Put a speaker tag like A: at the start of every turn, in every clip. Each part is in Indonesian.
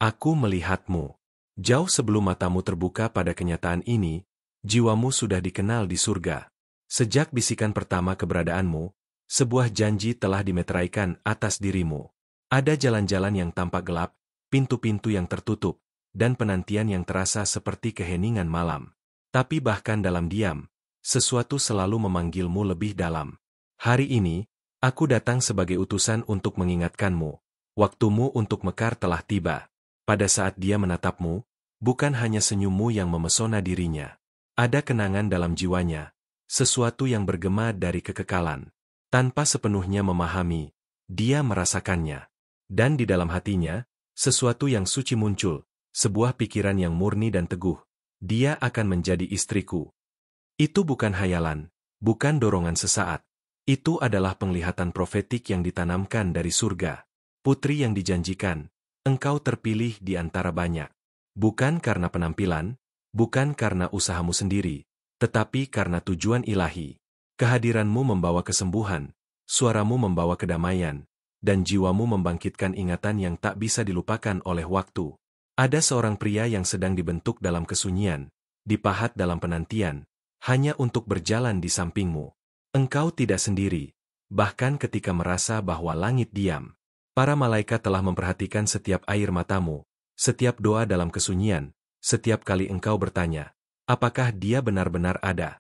A: Aku melihatmu. Jauh sebelum matamu terbuka pada kenyataan ini, jiwamu sudah dikenal di surga. Sejak bisikan pertama keberadaanmu, sebuah janji telah dimeteraikan atas dirimu. Ada jalan-jalan yang tampak gelap, pintu-pintu yang tertutup, dan penantian yang terasa seperti keheningan malam. Tapi bahkan dalam diam, sesuatu selalu memanggilmu lebih dalam. Hari ini, aku datang sebagai utusan untuk mengingatkanmu. Waktumu untuk mekar telah tiba. Pada saat dia menatapmu, bukan hanya senyummu yang memesona dirinya. Ada kenangan dalam jiwanya, sesuatu yang bergema dari kekekalan. Tanpa sepenuhnya memahami, dia merasakannya. Dan di dalam hatinya, sesuatu yang suci muncul, sebuah pikiran yang murni dan teguh. Dia akan menjadi istriku. Itu bukan hayalan, bukan dorongan sesaat. Itu adalah penglihatan profetik yang ditanamkan dari surga. Putri yang dijanjikan, engkau terpilih di antara banyak. Bukan karena penampilan, bukan karena usahamu sendiri, tetapi karena tujuan ilahi. Kehadiranmu membawa kesembuhan, suaramu membawa kedamaian, dan jiwamu membangkitkan ingatan yang tak bisa dilupakan oleh waktu. Ada seorang pria yang sedang dibentuk dalam kesunyian, dipahat dalam penantian, hanya untuk berjalan di sampingmu. Engkau tidak sendiri, bahkan ketika merasa bahwa langit diam. Para malaikat telah memperhatikan setiap air matamu, setiap doa dalam kesunyian, setiap kali engkau bertanya, apakah dia benar-benar ada?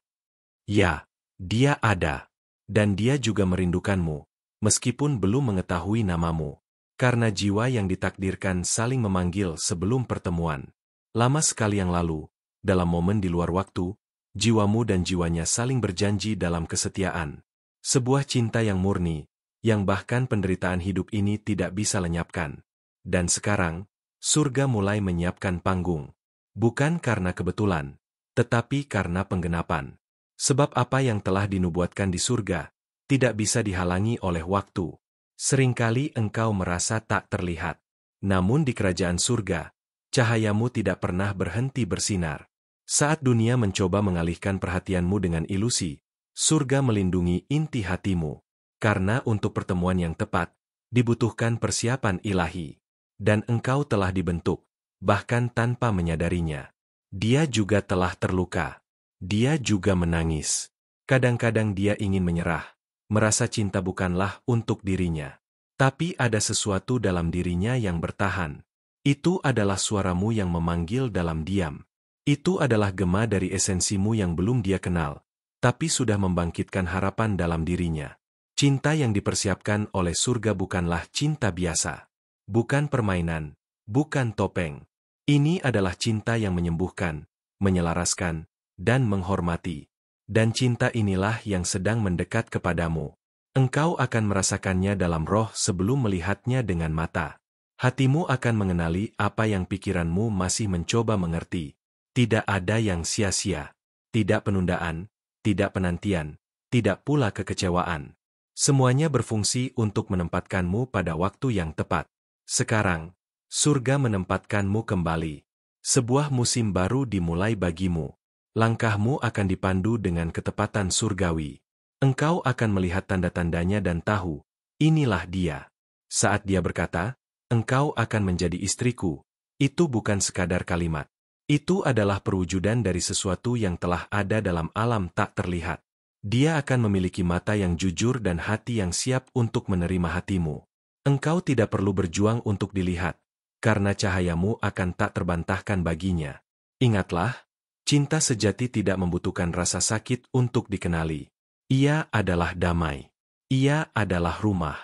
A: Ya, dia ada. Dan dia juga merindukanmu, meskipun belum mengetahui namamu. Karena jiwa yang ditakdirkan saling memanggil sebelum pertemuan. Lama sekali yang lalu, dalam momen di luar waktu, jiwamu dan jiwanya saling berjanji dalam kesetiaan. Sebuah cinta yang murni, yang bahkan penderitaan hidup ini tidak bisa lenyapkan. Dan sekarang, surga mulai menyiapkan panggung. Bukan karena kebetulan, tetapi karena penggenapan. Sebab apa yang telah dinubuatkan di surga, tidak bisa dihalangi oleh waktu. Seringkali engkau merasa tak terlihat. Namun di kerajaan surga, cahayamu tidak pernah berhenti bersinar. Saat dunia mencoba mengalihkan perhatianmu dengan ilusi, surga melindungi inti hatimu. Karena untuk pertemuan yang tepat, dibutuhkan persiapan ilahi. Dan engkau telah dibentuk, bahkan tanpa menyadarinya. Dia juga telah terluka. Dia juga menangis. Kadang-kadang dia ingin menyerah. Merasa cinta bukanlah untuk dirinya. Tapi ada sesuatu dalam dirinya yang bertahan. Itu adalah suaramu yang memanggil dalam diam. Itu adalah gema dari esensimu yang belum dia kenal, tapi sudah membangkitkan harapan dalam dirinya. Cinta yang dipersiapkan oleh surga bukanlah cinta biasa. Bukan permainan, bukan topeng. Ini adalah cinta yang menyembuhkan, menyelaraskan, dan menghormati. Dan cinta inilah yang sedang mendekat kepadamu. Engkau akan merasakannya dalam roh sebelum melihatnya dengan mata. Hatimu akan mengenali apa yang pikiranmu masih mencoba mengerti. Tidak ada yang sia-sia. Tidak penundaan, tidak penantian, tidak pula kekecewaan. Semuanya berfungsi untuk menempatkanmu pada waktu yang tepat. Sekarang, surga menempatkanmu kembali. Sebuah musim baru dimulai bagimu. Langkahmu akan dipandu dengan ketepatan surgawi. Engkau akan melihat tanda-tandanya dan tahu, inilah dia. Saat dia berkata, engkau akan menjadi istriku, itu bukan sekadar kalimat. Itu adalah perwujudan dari sesuatu yang telah ada dalam alam tak terlihat. Dia akan memiliki mata yang jujur dan hati yang siap untuk menerima hatimu. Engkau tidak perlu berjuang untuk dilihat, karena cahayamu akan tak terbantahkan baginya. Ingatlah, cinta sejati tidak membutuhkan rasa sakit untuk dikenali. Ia adalah damai. Ia adalah rumah.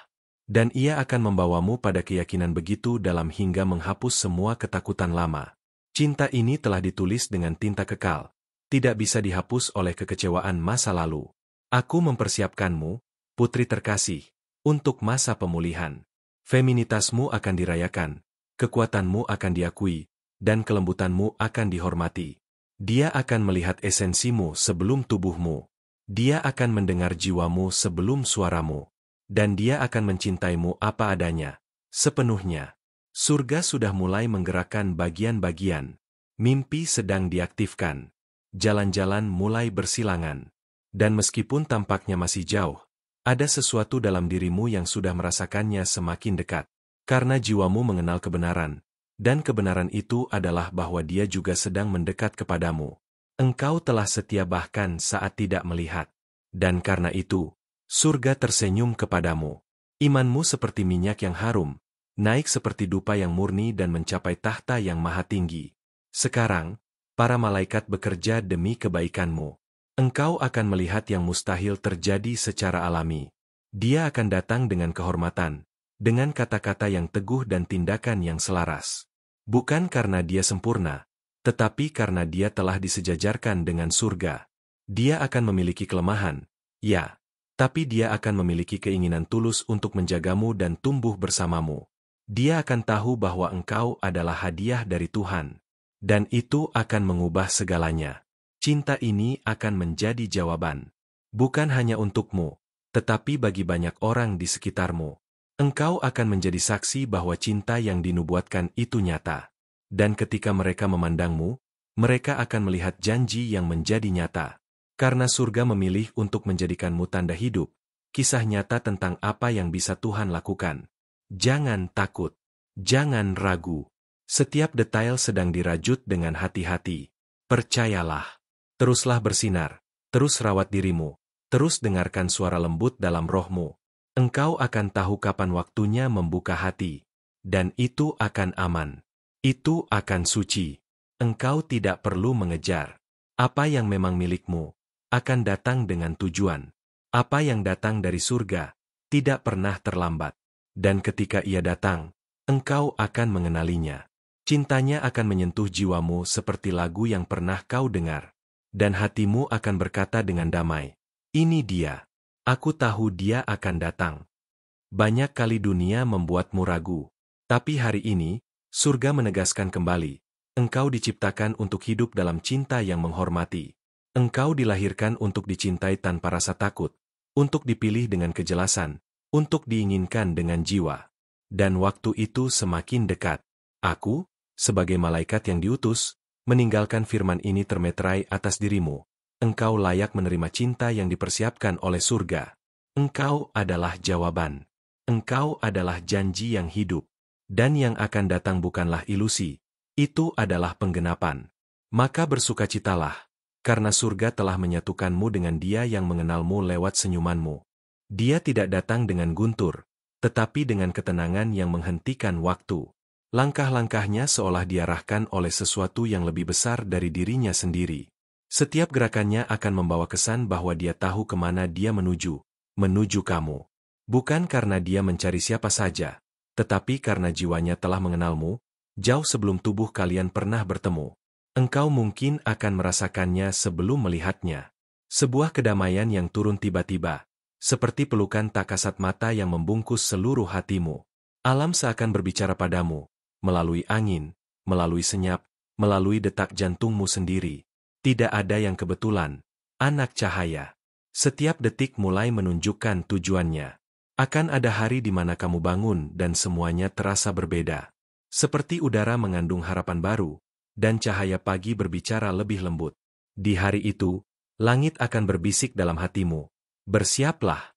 A: Dan ia akan membawamu pada keyakinan begitu dalam hingga menghapus semua ketakutan lama. Cinta ini telah ditulis dengan tinta kekal. Tidak bisa dihapus oleh kekecewaan masa lalu. Aku mempersiapkanmu, putri terkasih, untuk masa pemulihan. Feminitasmu akan dirayakan, kekuatanmu akan diakui, dan kelembutanmu akan dihormati. Dia akan melihat esensimu sebelum tubuhmu. Dia akan mendengar jiwamu sebelum suaramu. Dan dia akan mencintaimu apa adanya, sepenuhnya. Surga sudah mulai menggerakkan bagian-bagian. Mimpi sedang diaktifkan. Jalan-jalan mulai bersilangan. Dan meskipun tampaknya masih jauh, ada sesuatu dalam dirimu yang sudah merasakannya semakin dekat. Karena jiwamu mengenal kebenaran, Dan kebenaran itu adalah bahwa dia juga sedang mendekat kepadamu. Engkau telah setia bahkan saat tidak melihat. Dan karena itu, surga tersenyum kepadamu. Imanmu seperti minyak yang harum, naik seperti dupa yang murni dan mencapai tahta yang maha tinggi. Sekarang, para malaikat bekerja demi kebaikanmu. Engkau akan melihat yang mustahil terjadi secara alami. Dia akan datang dengan kehormatan, dengan kata-kata yang teguh dan tindakan yang selaras. Bukan karena dia sempurna, tetapi karena dia telah disejajarkan dengan surga. Dia akan memiliki kelemahan, ya, tapi dia akan memiliki keinginan tulus untuk menjagamu dan tumbuh bersamamu. Dia akan tahu bahwa engkau adalah hadiah dari Tuhan. Dan itu akan mengubah segalanya. Cinta ini akan menjadi jawaban. Bukan hanya untukmu, tetapi bagi banyak orang di sekitarmu. Engkau akan menjadi saksi bahwa cinta yang dinubuatkan itu nyata. Dan ketika mereka memandangmu, mereka akan melihat janji yang menjadi nyata. Karena surga memilih untuk menjadikanmu tanda hidup, kisah nyata tentang apa yang bisa Tuhan lakukan. Jangan takut. Jangan ragu. Setiap detail sedang dirajut dengan hati-hati. Percayalah. Teruslah bersinar. Terus rawat dirimu. Terus dengarkan suara lembut dalam rohmu. Engkau akan tahu kapan waktunya membuka hati. Dan itu akan aman. Itu akan suci. Engkau tidak perlu mengejar. Apa yang memang milikmu akan datang dengan tujuan. Apa yang datang dari surga tidak pernah terlambat. Dan ketika ia datang, engkau akan mengenalinya. Cintanya akan menyentuh jiwamu seperti lagu yang pernah kau dengar. Dan hatimu akan berkata dengan damai, "Ini dia. Aku tahu dia akan datang." Banyak kali dunia membuatmu ragu. Tapi hari ini, surga menegaskan kembali, engkau diciptakan untuk hidup dalam cinta yang menghormati. Engkau dilahirkan untuk dicintai tanpa rasa takut, untuk dipilih dengan kejelasan, untuk diinginkan dengan jiwa. Dan waktu itu semakin dekat. Aku, sebagai malaikat yang diutus, meninggalkan firman ini termeterai atas dirimu. Engkau layak menerima cinta yang dipersiapkan oleh surga. Engkau adalah jawaban. Engkau adalah janji yang hidup. Dan yang akan datang bukanlah ilusi. Itu adalah penggenapan. Maka bersukacitalah, karena surga telah menyatukanmu dengan Dia yang mengenalmu lewat senyumanmu. Dia tidak datang dengan guntur, tetapi dengan ketenangan yang menghentikan waktu. Langkah-langkahnya seolah diarahkan oleh sesuatu yang lebih besar dari dirinya sendiri. Setiap gerakannya akan membawa kesan bahwa dia tahu kemana dia menuju kamu. Bukan karena dia mencari siapa saja, tetapi karena jiwanya telah mengenalmu, jauh sebelum tubuh kalian pernah bertemu. Engkau mungkin akan merasakannya sebelum melihatnya. Sebuah kedamaian yang turun tiba-tiba, seperti pelukan tak kasat mata yang membungkus seluruh hatimu. Alam seakan berbicara padamu, melalui angin, melalui senyap, melalui detak jantungmu sendiri. Tidak ada yang kebetulan, anak cahaya. Setiap detik mulai menunjukkan tujuannya. Akan ada hari di mana kamu bangun dan semuanya terasa berbeda. Seperti udara mengandung harapan baru, dan cahaya pagi berbicara lebih lembut. Di hari itu, langit akan berbisik dalam hatimu. Bersiaplah,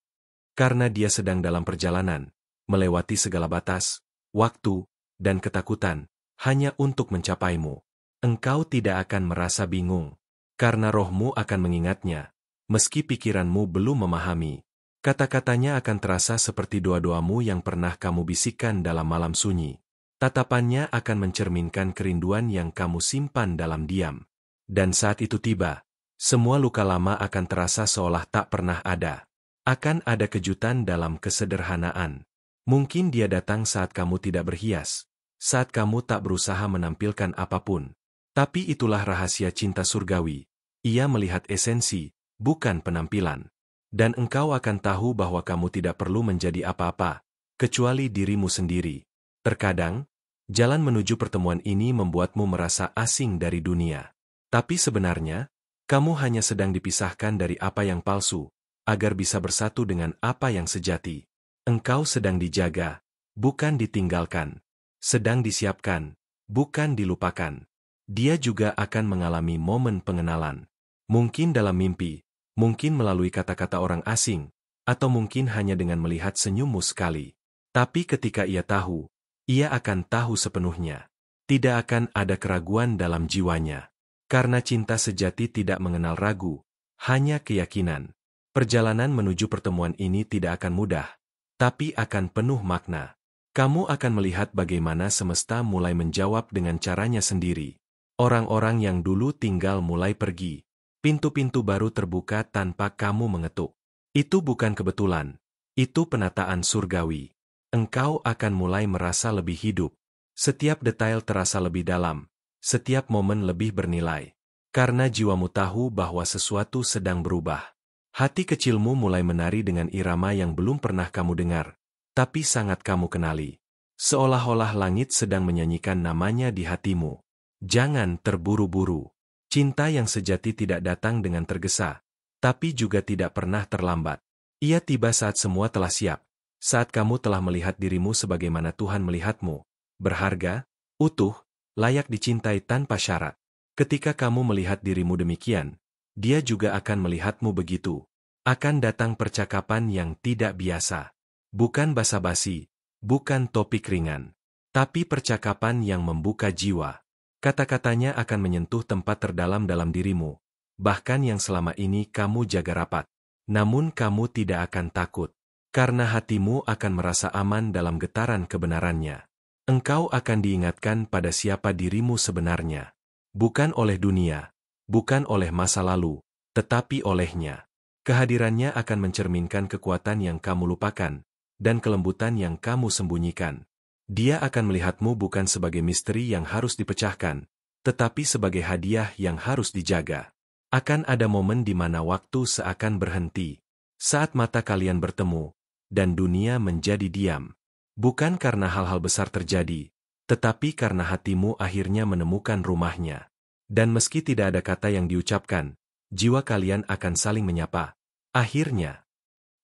A: karena dia sedang dalam perjalanan, melewati segala batas, waktu, dan ketakutan, hanya untuk mencapaimu. Engkau tidak akan merasa bingung, karena rohmu akan mengingatnya, meski pikiranmu belum memahami. Kata-katanya akan terasa seperti doa-doamu yang pernah kamu bisikkan dalam malam sunyi. Tatapannya akan mencerminkan kerinduan yang kamu simpan dalam diam. Dan saat itu tiba, semua luka lama akan terasa seolah tak pernah ada. Akan ada kejutan dalam kesederhanaan. Mungkin dia datang saat kamu tidak berhias, saat kamu tak berusaha menampilkan apapun. Tapi itulah rahasia cinta surgawi. Ia melihat esensi, bukan penampilan. Dan engkau akan tahu bahwa kamu tidak perlu menjadi apa-apa, kecuali dirimu sendiri. Terkadang, jalan menuju pertemuan ini membuatmu merasa asing dari dunia. Tapi sebenarnya, kamu hanya sedang dipisahkan dari apa yang palsu, agar bisa bersatu dengan apa yang sejati. Engkau sedang dijaga, bukan ditinggalkan. Sedang disiapkan, bukan dilupakan. Dia juga akan mengalami momen pengenalan. Mungkin dalam mimpi, mungkin melalui kata-kata orang asing, atau mungkin hanya dengan melihat senyummu sekali. Tapi ketika ia tahu, ia akan tahu sepenuhnya. Tidak akan ada keraguan dalam jiwanya. Karena cinta sejati tidak mengenal ragu, hanya keyakinan. Perjalanan menuju pertemuan ini tidak akan mudah, tapi akan penuh makna. Kamu akan melihat bagaimana semesta mulai menjawab dengan caranya sendiri. Orang-orang yang dulu tinggal mulai pergi. Pintu-pintu baru terbuka tanpa kamu mengetuk. Itu bukan kebetulan. Itu penataan surgawi. Engkau akan mulai merasa lebih hidup. Setiap detail terasa lebih dalam. Setiap momen lebih bernilai. Karena jiwamu tahu bahwa sesuatu sedang berubah. Hati kecilmu mulai menari dengan irama yang belum pernah kamu dengar, tapi sangat kamu kenali. Seolah-olah langit sedang menyanyikan namanya di hatimu. Jangan terburu-buru. Cinta yang sejati tidak datang dengan tergesa, tapi juga tidak pernah terlambat. Ia tiba saat semua telah siap, saat kamu telah melihat dirimu sebagaimana Tuhan melihatmu, berharga, utuh, layak dicintai tanpa syarat. Ketika kamu melihat dirimu demikian, Dia juga akan melihatmu begitu. Akan datang percakapan yang tidak biasa. Bukan basa-basi, bukan topik ringan, tapi percakapan yang membuka jiwa. Kata-katanya akan menyentuh tempat terdalam dalam dirimu, bahkan yang selama ini kamu jaga rapat. Namun kamu tidak akan takut, karena hatimu akan merasa aman dalam getaran kebenarannya. Engkau akan diingatkan pada siapa dirimu sebenarnya. Bukan oleh dunia, bukan oleh masa lalu, tetapi olehnya. Kehadirannya akan mencerminkan kekuatan yang kamu lupakan, dan kelembutan yang kamu sembunyikan. Dia akan melihatmu bukan sebagai misteri yang harus dipecahkan, tetapi sebagai hadiah yang harus dijaga. Akan ada momen di mana waktu seakan berhenti, saat mata kalian bertemu, dan dunia menjadi diam. Bukan karena hal-hal besar terjadi, tetapi karena hatimu akhirnya menemukan rumahnya. Dan meski tidak ada kata yang diucapkan, jiwa kalian akan saling menyapa. Akhirnya,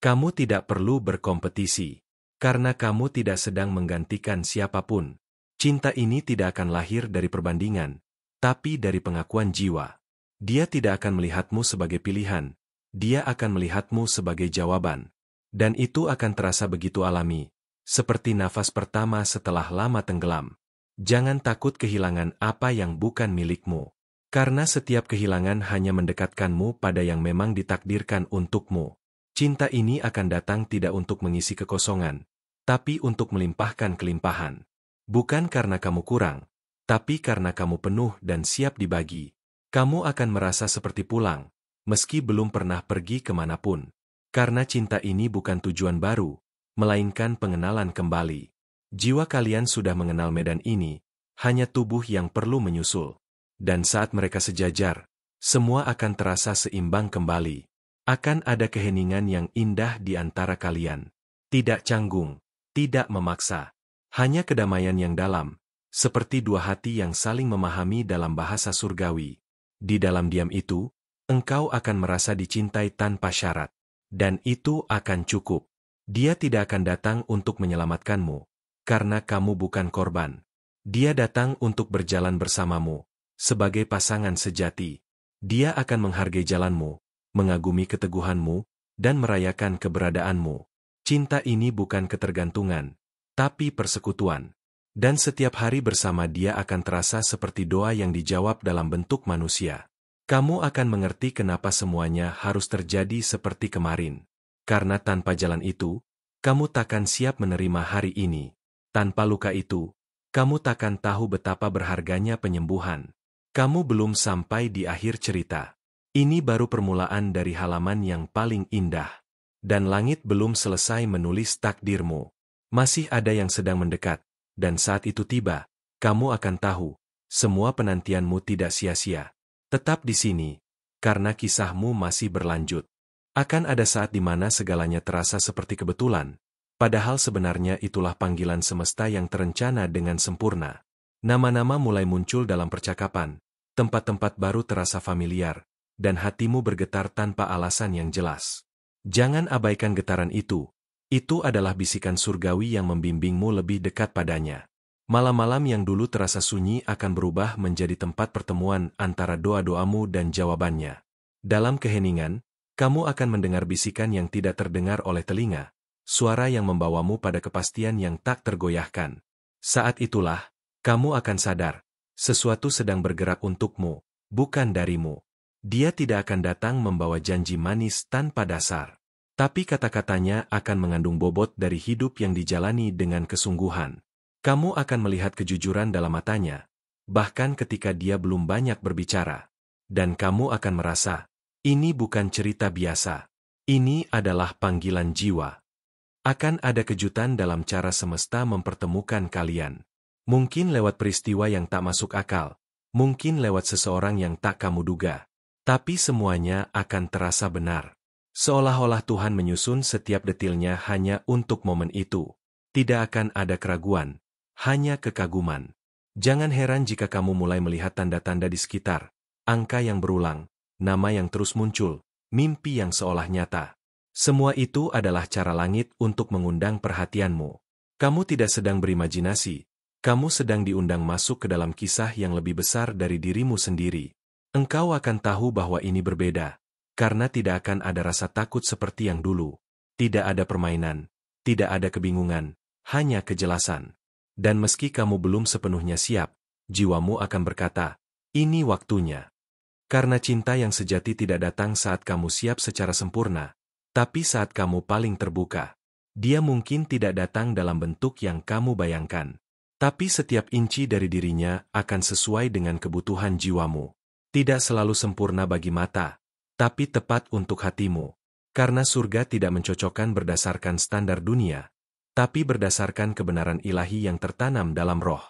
A: kamu tidak perlu berkompetisi. Karena kamu tidak sedang menggantikan siapapun. Cinta ini tidak akan lahir dari perbandingan, tapi dari pengakuan jiwa. Dia tidak akan melihatmu sebagai pilihan, dia akan melihatmu sebagai jawaban. Dan itu akan terasa begitu alami, seperti nafas pertama setelah lama tenggelam. Jangan takut kehilangan apa yang bukan milikmu. Karena setiap kehilangan hanya mendekatkanmu pada yang memang ditakdirkan untukmu. Cinta ini akan datang tidak untuk mengisi kekosongan, tapi untuk melimpahkan kelimpahan. Bukan karena kamu kurang, tapi karena kamu penuh dan siap dibagi. Kamu akan merasa seperti pulang, meski belum pernah pergi kemanapun. Karena cinta ini bukan tujuan baru, melainkan pengenalan kembali. Jiwa kalian sudah mengenal medan ini, hanya tubuh yang perlu menyusul. Dan saat mereka sejajar, semua akan terasa seimbang kembali. Akan ada keheningan yang indah di antara kalian. Tidak canggung, tidak memaksa. Hanya kedamaian yang dalam, seperti dua hati yang saling memahami dalam bahasa surgawi. Di dalam diam itu, engkau akan merasa dicintai tanpa syarat. Dan itu akan cukup. Dia tidak akan datang untuk menyelamatkanmu, karena kamu bukan korban. Dia datang untuk berjalan bersamamu, sebagai pasangan sejati. Dia akan menghargai jalanmu, mengagumi keteguhanmu, dan merayakan keberadaanmu. Cinta ini bukan ketergantungan, tapi persekutuan. Dan setiap hari bersama dia akan terasa seperti doa yang dijawab dalam bentuk manusia. Kamu akan mengerti kenapa semuanya harus terjadi seperti kemarin. Karena tanpa jalan itu, kamu takkan siap menerima hari ini. Tanpa luka itu, kamu takkan tahu betapa berharganya penyembuhan. Kamu belum sampai di akhir cerita. Ini baru permulaan dari halaman yang paling indah. Dan langit belum selesai menulis takdirmu. Masih ada yang sedang mendekat, dan saat itu tiba, kamu akan tahu, semua penantianmu tidak sia-sia. Tetap di sini, karena kisahmu masih berlanjut. Akan ada saat di mana segalanya terasa seperti kebetulan, padahal sebenarnya itulah panggilan semesta yang terencana dengan sempurna. Nama-nama mulai muncul dalam percakapan, tempat-tempat baru terasa familiar, dan hatimu bergetar tanpa alasan yang jelas. Jangan abaikan getaran itu adalah bisikan surgawi yang membimbingmu lebih dekat padanya. Malam-malam yang dulu terasa sunyi akan berubah menjadi tempat pertemuan antara doa-doamu dan jawabannya. Dalam keheningan, kamu akan mendengar bisikan yang tidak terdengar oleh telinga, suara yang membawamu pada kepastian yang tak tergoyahkan. Saat itulah, kamu akan sadar, sesuatu sedang bergerak untukmu, bukan darimu. Dia tidak akan datang membawa janji manis tanpa dasar. Tapi kata-katanya akan mengandung bobot dari hidup yang dijalani dengan kesungguhan. Kamu akan melihat kejujuran dalam matanya, bahkan ketika dia belum banyak berbicara. Dan kamu akan merasa, ini bukan cerita biasa. Ini adalah panggilan jiwa. Akan ada kejutan dalam cara semesta mempertemukan kalian. Mungkin lewat peristiwa yang tak masuk akal, mungkin lewat seseorang yang tak kamu duga. Tapi semuanya akan terasa benar. Seolah-olah Tuhan menyusun setiap detilnya hanya untuk momen itu. Tidak akan ada keraguan, hanya kekaguman. Jangan heran jika kamu mulai melihat tanda-tanda di sekitar, angka yang berulang, nama yang terus muncul, mimpi yang seolah nyata. Semua itu adalah cara langit untuk mengundang perhatianmu. Kamu tidak sedang berimajinasi, kamu sedang diundang masuk ke dalam kisah yang lebih besar dari dirimu sendiri. Engkau akan tahu bahwa ini berbeda. Karena tidak akan ada rasa takut seperti yang dulu. Tidak ada permainan, tidak ada kebingungan, hanya kejelasan. Dan meski kamu belum sepenuhnya siap, jiwamu akan berkata, ini waktunya. Karena cinta yang sejati tidak datang saat kamu siap secara sempurna, tapi saat kamu paling terbuka. Dia mungkin tidak datang dalam bentuk yang kamu bayangkan. Tapi setiap inci dari dirinya akan sesuai dengan kebutuhan jiwamu. Tidak selalu sempurna bagi mata, tapi tepat untuk hatimu. Karena surga tidak mencocokkan berdasarkan standar dunia, tapi berdasarkan kebenaran ilahi yang tertanam dalam roh.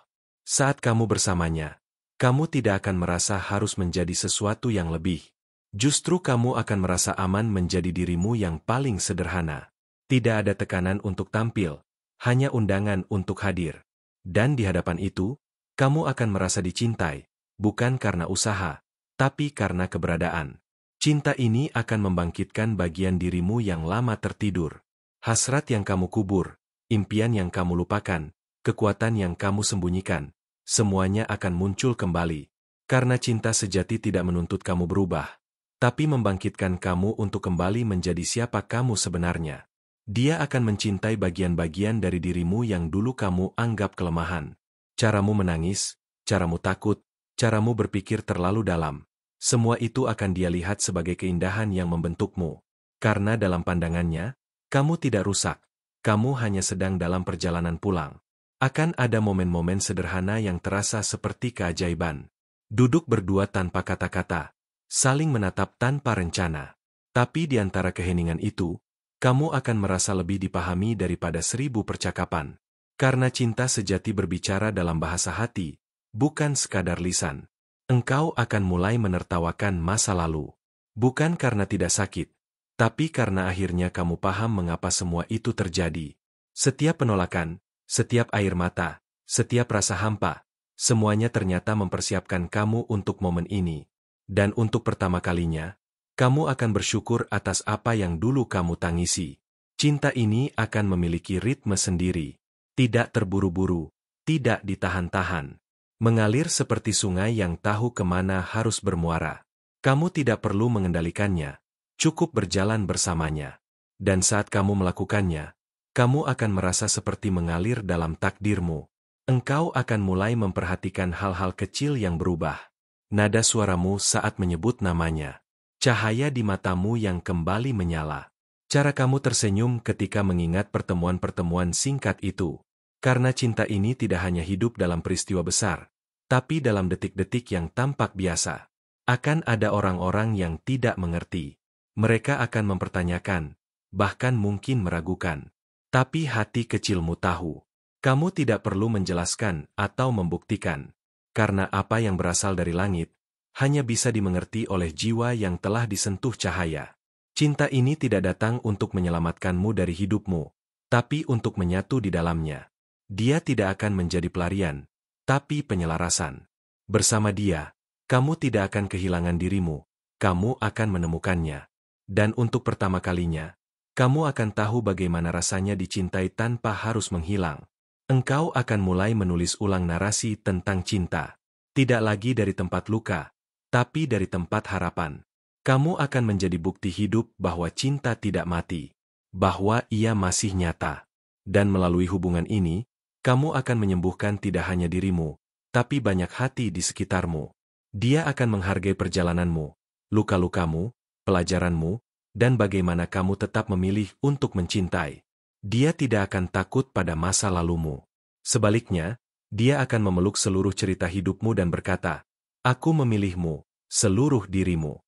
A: Saat kamu bersamanya, kamu tidak akan merasa harus menjadi sesuatu yang lebih. Justru kamu akan merasa aman menjadi dirimu yang paling sederhana. Tidak ada tekanan untuk tampil, hanya undangan untuk hadir. Dan di hadapan itu, kamu akan merasa dicintai, bukan karena usaha, tapi karena keberadaan. Cinta ini akan membangkitkan bagian dirimu yang lama tertidur. Hasrat yang kamu kubur, impian yang kamu lupakan, kekuatan yang kamu sembunyikan, semuanya akan muncul kembali. Karena cinta sejati tidak menuntut kamu berubah, tapi membangkitkan kamu untuk kembali menjadi siapa kamu sebenarnya. Dia akan mencintai bagian-bagian dari dirimu yang dulu kamu anggap kelemahan. Caramu menangis, caramu takut, caramu berpikir terlalu dalam. Semua itu akan dia lihat sebagai keindahan yang membentukmu. Karena dalam pandangannya, kamu tidak rusak. Kamu hanya sedang dalam perjalanan pulang. Akan ada momen-momen sederhana yang terasa seperti keajaiban. Duduk berdua tanpa kata-kata, saling menatap tanpa rencana. Tapi di antara keheningan itu, kamu akan merasa lebih dipahami daripada 1000 percakapan. Karena cinta sejati berbicara dalam bahasa hati, bukan sekadar lisan. Engkau akan mulai menertawakan masa lalu. Bukan karena tidak sakit, tapi karena akhirnya kamu paham mengapa semua itu terjadi. Setiap penolakan, setiap air mata, setiap rasa hampa, semuanya ternyata mempersiapkan kamu untuk momen ini. Dan untuk pertama kalinya, kamu akan bersyukur atas apa yang dulu kamu tangisi. Cinta ini akan memiliki ritme sendiri. Tidak terburu-buru, tidak ditahan-tahan. Mengalir seperti sungai yang tahu kemana harus bermuara. Kamu tidak perlu mengendalikannya, cukup berjalan bersamanya. Dan saat kamu melakukannya, kamu akan merasa seperti mengalir dalam takdirmu. Engkau akan mulai memperhatikan hal-hal kecil yang berubah. Nada suaramu saat menyebut namanya. Cahaya di matamu yang kembali menyala. Cara kamu tersenyum ketika mengingat pertemuan-pertemuan singkat itu. Karena cinta ini tidak hanya hidup dalam peristiwa besar, tapi dalam detik-detik yang tampak biasa. Akan ada orang-orang yang tidak mengerti. Mereka akan mempertanyakan, bahkan mungkin meragukan. Tapi hati kecilmu tahu. Kamu tidak perlu menjelaskan atau membuktikan. Karena apa yang berasal dari langit, hanya bisa dimengerti oleh jiwa yang telah disentuh cahaya. Cinta ini tidak datang untuk menyelamatkanmu dari hidupmu, tapi untuk menyatu di dalamnya. Dia tidak akan menjadi pelarian, tapi penyelarasan. Bersama dia, kamu tidak akan kehilangan dirimu, kamu akan menemukannya. Dan untuk pertama kalinya, kamu akan tahu bagaimana rasanya dicintai tanpa harus menghilang. Engkau akan mulai menulis ulang narasi tentang cinta. Tidak lagi dari tempat luka, tapi dari tempat harapan. Kamu akan menjadi bukti hidup bahwa cinta tidak mati, bahwa ia masih nyata. Dan melalui hubungan ini, kamu akan menyembuhkan tidak hanya dirimu, tapi banyak hati di sekitarmu. Dia akan menghargai perjalananmu, luka-lukamu, pelajaranmu, dan bagaimana kamu tetap memilih untuk mencintai. Dia tidak akan takut pada masa lalumu. Sebaliknya, dia akan memeluk seluruh cerita hidupmu dan berkata, "Aku memilihmu, seluruh dirimu."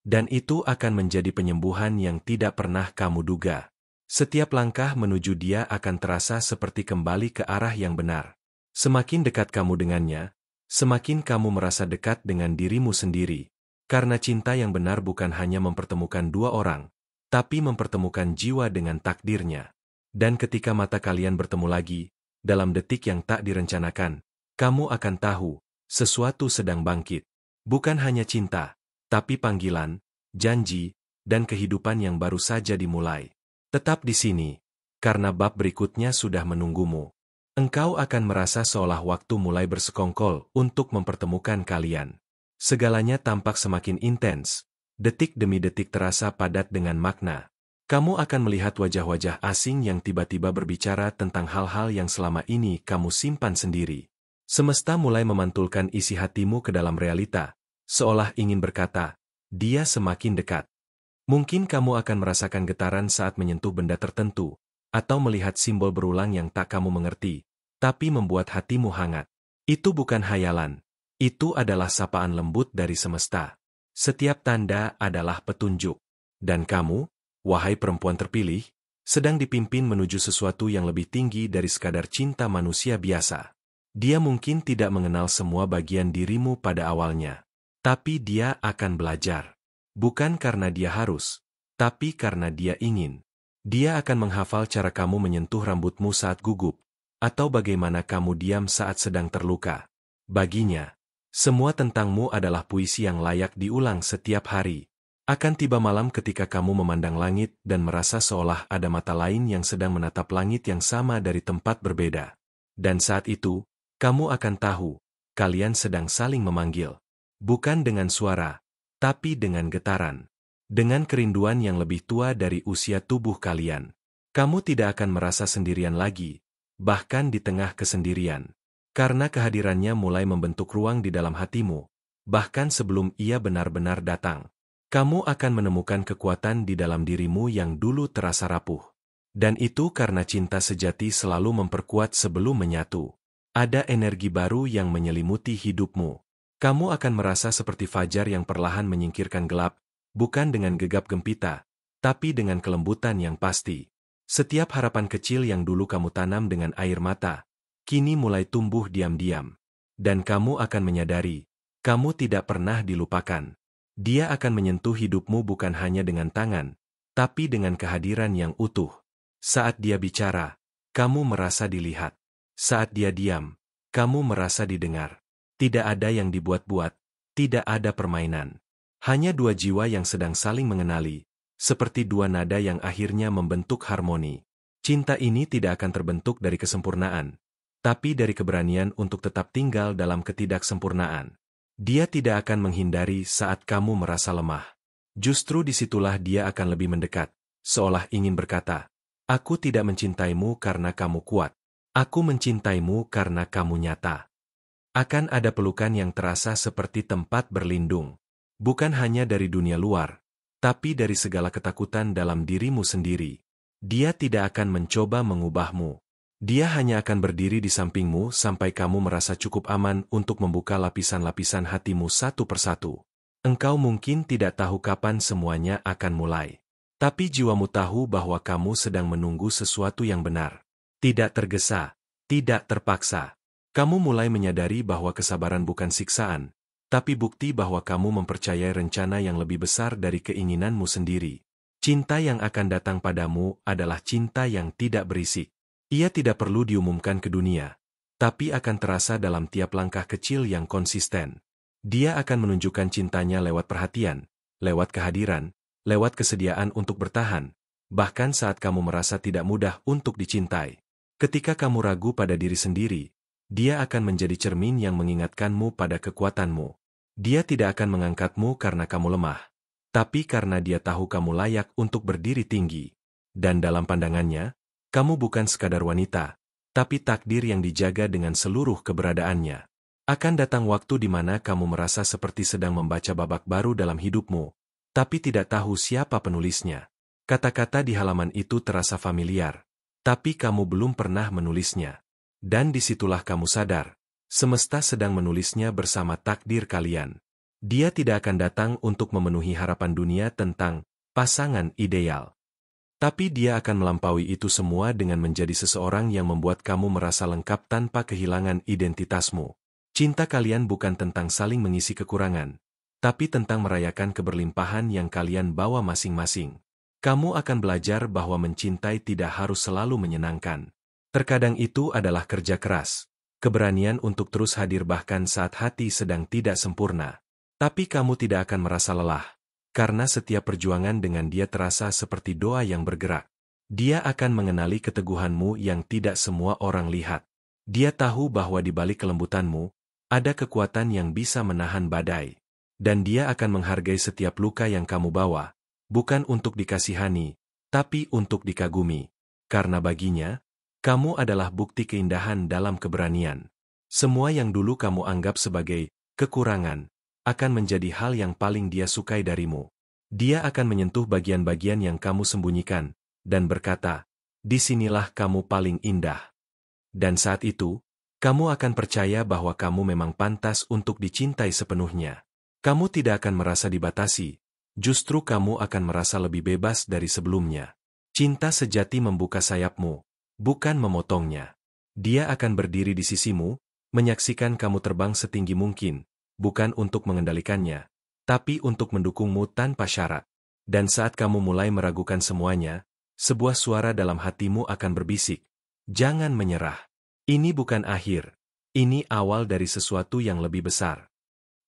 A: Dan itu akan menjadi penyembuhan yang tidak pernah kamu duga. Setiap langkah menuju dia akan terasa seperti kembali ke arah yang benar. Semakin dekat kamu dengannya, semakin kamu merasa dekat dengan dirimu sendiri. Karena cinta yang benar bukan hanya mempertemukan dua orang, tapi mempertemukan jiwa dengan takdirnya. Dan ketika mata kalian bertemu lagi, dalam detik yang tak direncanakan, kamu akan tahu, sesuatu sedang bangkit. Bukan hanya cinta, tapi panggilan, janji, dan kehidupan yang baru saja dimulai. Tetap di sini, karena bab berikutnya sudah menunggumu. Engkau akan merasa seolah waktu mulai bersekongkol untuk mempertemukan kalian. Segalanya tampak semakin intens, detik demi detik terasa padat dengan makna. Kamu akan melihat wajah-wajah asing yang tiba-tiba berbicara tentang hal-hal yang selama ini kamu simpan sendiri. Semesta mulai memantulkan isi hatimu ke dalam realita, seolah ingin berkata, dia semakin dekat. Mungkin kamu akan merasakan getaran saat menyentuh benda tertentu, atau melihat simbol berulang yang tak kamu mengerti, tapi membuat hatimu hangat. Itu bukan hayalan, itu adalah sapaan lembut dari semesta. Setiap tanda adalah petunjuk. Dan kamu, wahai perempuan terpilih, sedang dipimpin menuju sesuatu yang lebih tinggi dari sekadar cinta manusia biasa. Dia mungkin tidak mengenal semua bagian dirimu pada awalnya, tapi dia akan belajar. Bukan karena dia harus, tapi karena dia ingin. Dia akan menghafal cara kamu menyentuh rambutmu saat gugup, atau bagaimana kamu diam saat sedang terluka. Baginya, semua tentangmu adalah puisi yang layak diulang setiap hari. Akan tiba malam ketika kamu memandang langit dan merasa seolah ada mata lain yang sedang menatap langit yang sama dari tempat berbeda. Dan saat itu, kamu akan tahu, kalian sedang saling memanggil. Bukan dengan suara, tapi dengan getaran. Dengan kerinduan yang lebih tua dari usia tubuh kalian. Kamu tidak akan merasa sendirian lagi, bahkan di tengah kesendirian. Karena kehadirannya mulai membentuk ruang di dalam hatimu, bahkan sebelum ia benar-benar datang. Kamu akan menemukan kekuatan di dalam dirimu yang dulu terasa rapuh. Dan itu karena cinta sejati selalu memperkuat sebelum menyatu. Ada energi baru yang menyelimuti hidupmu. Kamu akan merasa seperti fajar yang perlahan menyingkirkan gelap, bukan dengan gegap gempita, tapi dengan kelembutan yang pasti. Setiap harapan kecil yang dulu kamu tanam dengan air mata, kini mulai tumbuh diam-diam. Dan kamu akan menyadari, kamu tidak pernah dilupakan. Dia akan menyentuh hidupmu bukan hanya dengan tangan, tapi dengan kehadiran yang utuh. Saat dia bicara, kamu merasa dilihat. Saat dia diam, kamu merasa didengar. Tidak ada yang dibuat-buat, tidak ada permainan. Hanya dua jiwa yang sedang saling mengenali, seperti dua nada yang akhirnya membentuk harmoni. Cinta ini tidak akan terbentuk dari kesempurnaan, tapi dari keberanian untuk tetap tinggal dalam ketidaksempurnaan. Dia tidak akan menghindari saat kamu merasa lemah. Justru disitulah dia akan lebih mendekat, seolah ingin berkata, "Aku tidak mencintaimu karena kamu kuat. Aku mencintaimu karena kamu nyata." Akan ada pelukan yang terasa seperti tempat berlindung. Bukan hanya dari dunia luar, tapi dari segala ketakutan dalam dirimu sendiri. Dia tidak akan mencoba mengubahmu. Dia hanya akan berdiri di sampingmu sampai kamu merasa cukup aman untuk membuka lapisan-lapisan hatimu satu persatu. Engkau mungkin tidak tahu kapan semuanya akan mulai. Tapi jiwamu tahu bahwa kamu sedang menunggu sesuatu yang benar. Tidak tergesa, tidak terpaksa. Kamu mulai menyadari bahwa kesabaran bukan siksaan, tapi bukti bahwa kamu mempercayai rencana yang lebih besar dari keinginanmu sendiri. Cinta yang akan datang padamu adalah cinta yang tidak berisik. Ia tidak perlu diumumkan ke dunia, tapi akan terasa dalam tiap langkah kecil yang konsisten. Dia akan menunjukkan cintanya lewat perhatian, lewat kehadiran, lewat kesediaan untuk bertahan, bahkan saat kamu merasa tidak mudah untuk dicintai. Ketika kamu ragu pada diri sendiri, dia akan menjadi cermin yang mengingatkanmu pada kekuatanmu. Dia tidak akan mengangkatmu karena kamu lemah, tapi karena dia tahu kamu layak untuk berdiri tinggi. Dan dalam pandangannya, kamu bukan sekadar wanita, tapi takdir yang dijaga dengan seluruh keberadaannya. Akan datang waktu di mana kamu merasa seperti sedang membaca babak baru dalam hidupmu, tapi tidak tahu siapa penulisnya. Kata-kata di halaman itu terasa familiar, tapi kamu belum pernah menulisnya. Dan disitulah kamu sadar, semesta sedang menulisnya bersama takdir kalian. Dia tidak akan datang untuk memenuhi harapan dunia tentang pasangan ideal. Tapi dia akan melampaui itu semua dengan menjadi seseorang yang membuat kamu merasa lengkap tanpa kehilangan identitasmu. Cinta kalian bukan tentang saling mengisi kekurangan, tapi tentang merayakan keberlimpahan yang kalian bawa masing-masing. Kamu akan belajar bahwa mencintai tidak harus selalu menyenangkan. Terkadang itu adalah kerja keras, keberanian untuk terus hadir bahkan saat hati sedang tidak sempurna. Tapi kamu tidak akan merasa lelah, karena setiap perjuangan dengan dia terasa seperti doa yang bergerak. Dia akan mengenali keteguhanmu yang tidak semua orang lihat. Dia tahu bahwa di balik kelembutanmu, ada kekuatan yang bisa menahan badai. Dan dia akan menghargai setiap luka yang kamu bawa, bukan untuk dikasihani, tapi untuk dikagumi. Karena baginya, kamu adalah bukti keindahan dalam keberanian. Semua yang dulu kamu anggap sebagai kekurangan, akan menjadi hal yang paling dia sukai darimu. Dia akan menyentuh bagian-bagian yang kamu sembunyikan, dan berkata, disinilah kamu paling indah. Dan saat itu, kamu akan percaya bahwa kamu memang pantas untuk dicintai sepenuhnya. Kamu tidak akan merasa dibatasi, justru kamu akan merasa lebih bebas dari sebelumnya. Cinta sejati membuka sayapmu, bukan memotongnya. Dia akan berdiri di sisimu, menyaksikan kamu terbang setinggi mungkin, bukan untuk mengendalikannya, tapi untuk mendukungmu tanpa syarat. Dan saat kamu mulai meragukan semuanya, sebuah suara dalam hatimu akan berbisik, jangan menyerah. Ini bukan akhir. Ini awal dari sesuatu yang lebih besar.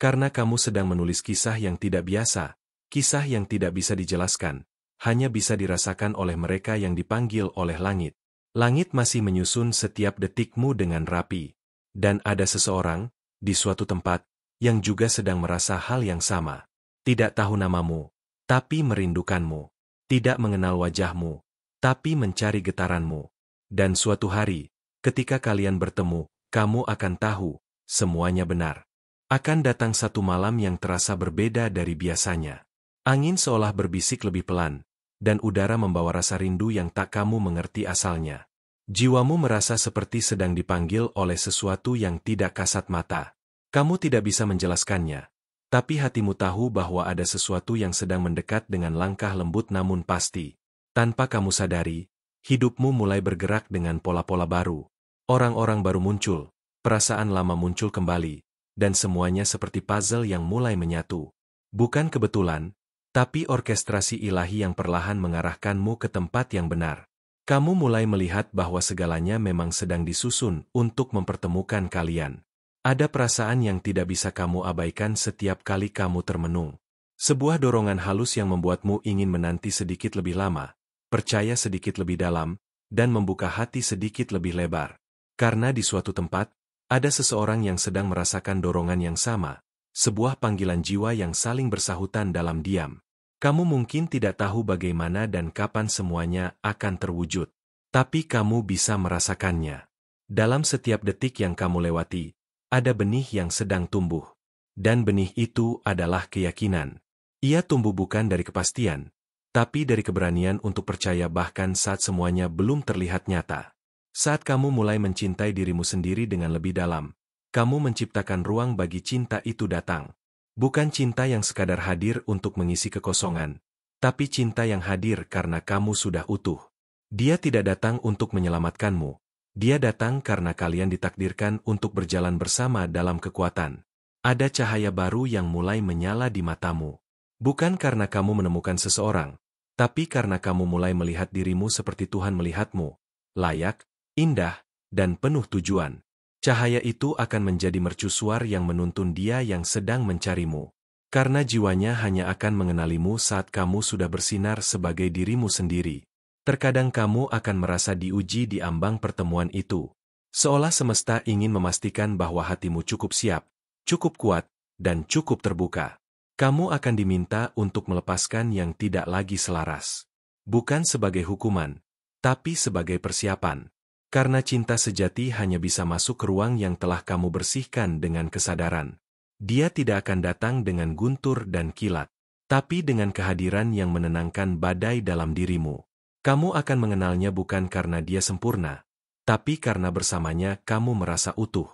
A: Karena kamu sedang menulis kisah yang tidak biasa, kisah yang tidak bisa dijelaskan, hanya bisa dirasakan oleh mereka yang dipanggil oleh langit. Langit masih menyusun setiap detikmu dengan rapi. Dan ada seseorang, di suatu tempat, yang juga sedang merasa hal yang sama. Tidak tahu namamu, tapi merindukanmu. Tidak mengenal wajahmu, tapi mencari getaranmu. Dan suatu hari, ketika kalian bertemu, kamu akan tahu, semuanya benar. Akan datang satu malam yang terasa berbeda dari biasanya. Angin seolah berbisik lebih pelan, dan udara membawa rasa rindu yang tak kamu mengerti asalnya. Jiwamu merasa seperti sedang dipanggil oleh sesuatu yang tidak kasat mata. Kamu tidak bisa menjelaskannya, tapi hatimu tahu bahwa ada sesuatu yang sedang mendekat dengan langkah lembut namun pasti. Tanpa kamu sadari, hidupmu mulai bergerak dengan pola-pola baru. Orang-orang baru muncul, perasaan lama muncul kembali, dan semuanya seperti puzzle yang mulai menyatu. Bukan kebetulan, tapi orkestrasi ilahi yang perlahan mengarahkanmu ke tempat yang benar. Kamu mulai melihat bahwa segalanya memang sedang disusun untuk mempertemukan kalian. Ada perasaan yang tidak bisa kamu abaikan setiap kali kamu termenung. Sebuah dorongan halus yang membuatmu ingin menanti sedikit lebih lama, percaya sedikit lebih dalam, dan membuka hati sedikit lebih lebar. Karena di suatu tempat, ada seseorang yang sedang merasakan dorongan yang sama, sebuah panggilan jiwa yang saling bersahutan dalam diam. Kamu mungkin tidak tahu bagaimana dan kapan semuanya akan terwujud, tapi kamu bisa merasakannya. Dalam setiap detik yang kamu lewati, ada benih yang sedang tumbuh. Dan benih itu adalah keyakinan. Ia tumbuh bukan dari kepastian, tapi dari keberanian untuk percaya bahkan saat semuanya belum terlihat nyata. Saat kamu mulai mencintai dirimu sendiri dengan lebih dalam, kamu menciptakan ruang bagi cinta itu datang. Bukan cinta yang sekadar hadir untuk mengisi kekosongan, tapi cinta yang hadir karena kamu sudah utuh. Dia tidak datang untuk menyelamatkanmu. Dia datang karena kalian ditakdirkan untuk berjalan bersama dalam kekuatan. Ada cahaya baru yang mulai menyala di matamu. Bukan karena kamu menemukan seseorang, tapi karena kamu mulai melihat dirimu seperti Tuhan melihatmu. Layak, indah, dan penuh tujuan. Cahaya itu akan menjadi mercusuar yang menuntun dia yang sedang mencarimu. Karena jiwanya hanya akan mengenalimu saat kamu sudah bersinar sebagai dirimu sendiri. Terkadang kamu akan merasa diuji di ambang pertemuan itu. Seolah semesta ingin memastikan bahwa hatimu cukup siap, cukup kuat, dan cukup terbuka. Kamu akan diminta untuk melepaskan yang tidak lagi selaras. Bukan sebagai hukuman, tapi sebagai persiapan. Karena cinta sejati hanya bisa masuk ke ruang yang telah kamu bersihkan dengan kesadaran. Dia tidak akan datang dengan guntur dan kilat, tapi dengan kehadiran yang menenangkan badai dalam dirimu. Kamu akan mengenalnya bukan karena dia sempurna, tapi karena bersamanya kamu merasa utuh.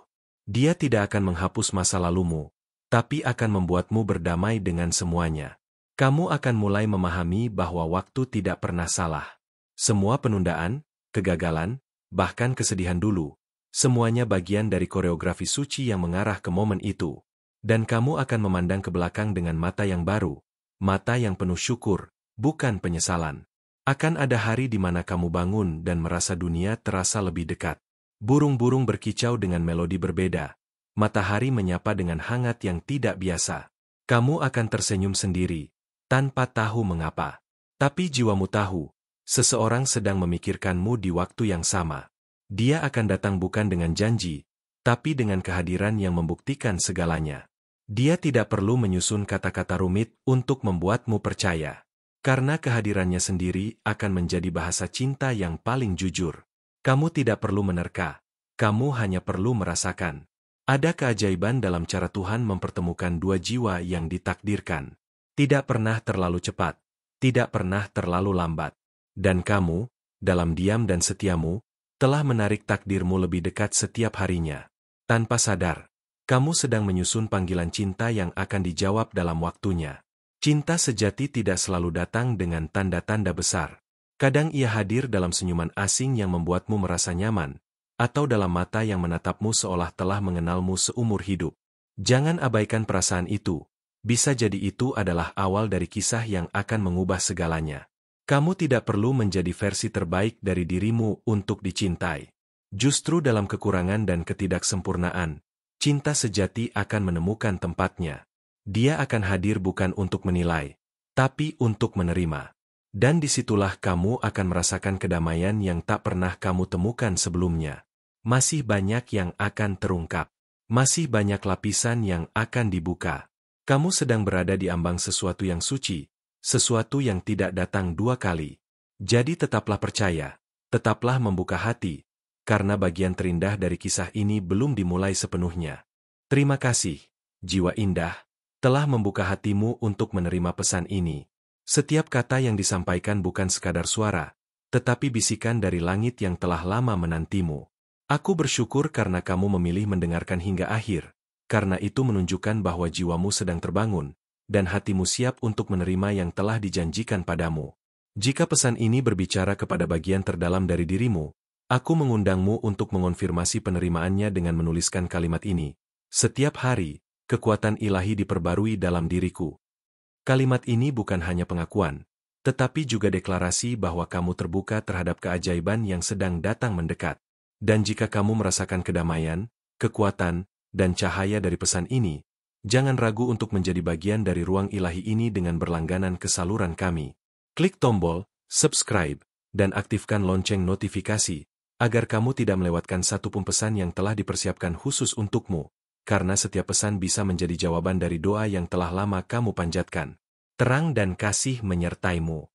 A: Dia tidak akan menghapus masa lalumu, tapi akan membuatmu berdamai dengan semuanya. Kamu akan mulai memahami bahwa waktu tidak pernah salah. Semua penundaan, kegagalan, bahkan kesedihan dulu, semuanya bagian dari koreografi suci yang mengarah ke momen itu. Dan kamu akan memandang ke belakang dengan mata yang baru, mata yang penuh syukur, bukan penyesalan. Akan ada hari di mana kamu bangun dan merasa dunia terasa lebih dekat. Burung-burung berkicau dengan melodi berbeda. Matahari menyapa dengan hangat yang tidak biasa. Kamu akan tersenyum sendiri, tanpa tahu mengapa. Tapi jiwamu tahu, seseorang sedang memikirkanmu di waktu yang sama. Dia akan datang bukan dengan janji, tapi dengan kehadiran yang membuktikan segalanya. Dia tidak perlu menyusun kata-kata rumit untuk membuatmu percaya. Karena kehadirannya sendiri akan menjadi bahasa cinta yang paling jujur. Kamu tidak perlu menerka, kamu hanya perlu merasakan. Ada keajaiban dalam cara Tuhan mempertemukan dua jiwa yang ditakdirkan. Tidak pernah terlalu cepat, tidak pernah terlalu lambat. Dan kamu, dalam diam dan setiamu, telah menarik takdirmu lebih dekat setiap harinya. Tanpa sadar, kamu sedang menyusun panggilan cinta yang akan dijawab dalam waktunya. Cinta sejati tidak selalu datang dengan tanda-tanda besar. Kadang ia hadir dalam senyuman asing yang membuatmu merasa nyaman, atau dalam mata yang menatapmu seolah telah mengenalmu seumur hidup. Jangan abaikan perasaan itu. Bisa jadi itu adalah awal dari kisah yang akan mengubah segalanya. Kamu tidak perlu menjadi versi terbaik dari dirimu untuk dicintai. Justru dalam kekurangan dan ketidaksempurnaan, cinta sejati akan menemukan tempatnya. Dia akan hadir bukan untuk menilai, tapi untuk menerima. Dan disitulah kamu akan merasakan kedamaian yang tak pernah kamu temukan sebelumnya. Masih banyak yang akan terungkap. Masih banyak lapisan yang akan dibuka. Kamu sedang berada di ambang sesuatu yang suci, sesuatu yang tidak datang dua kali. Jadi tetaplah percaya, tetaplah membuka hati, karena bagian terindah dari kisah ini belum dimulai sepenuhnya. Terima kasih, jiwa indah, telah membuka hatimu untuk menerima pesan ini. Setiap kata yang disampaikan bukan sekadar suara, tetapi bisikan dari langit yang telah lama menantimu. Aku bersyukur karena kamu memilih mendengarkan hingga akhir, karena itu menunjukkan bahwa jiwamu sedang terbangun, dan hatimu siap untuk menerima yang telah dijanjikan padamu. Jika pesan ini berbicara kepada bagian terdalam dari dirimu, aku mengundangmu untuk mengonfirmasi penerimaannya dengan menuliskan kalimat ini. Setiap hari, kekuatan ilahi diperbarui dalam diriku. Kalimat ini bukan hanya pengakuan, tetapi juga deklarasi bahwa kamu terbuka terhadap keajaiban yang sedang datang mendekat. Dan jika kamu merasakan kedamaian, kekuatan, dan cahaya dari pesan ini, jangan ragu untuk menjadi bagian dari ruang ilahi ini dengan berlangganan ke saluran kami. Klik tombol subscribe dan aktifkan lonceng notifikasi, agar kamu tidak melewatkan satupun pesan yang telah dipersiapkan khusus untukmu. Karena setiap pesan bisa menjadi jawaban dari doa yang telah lama kamu panjatkan. Terang dan kasih menyertaimu.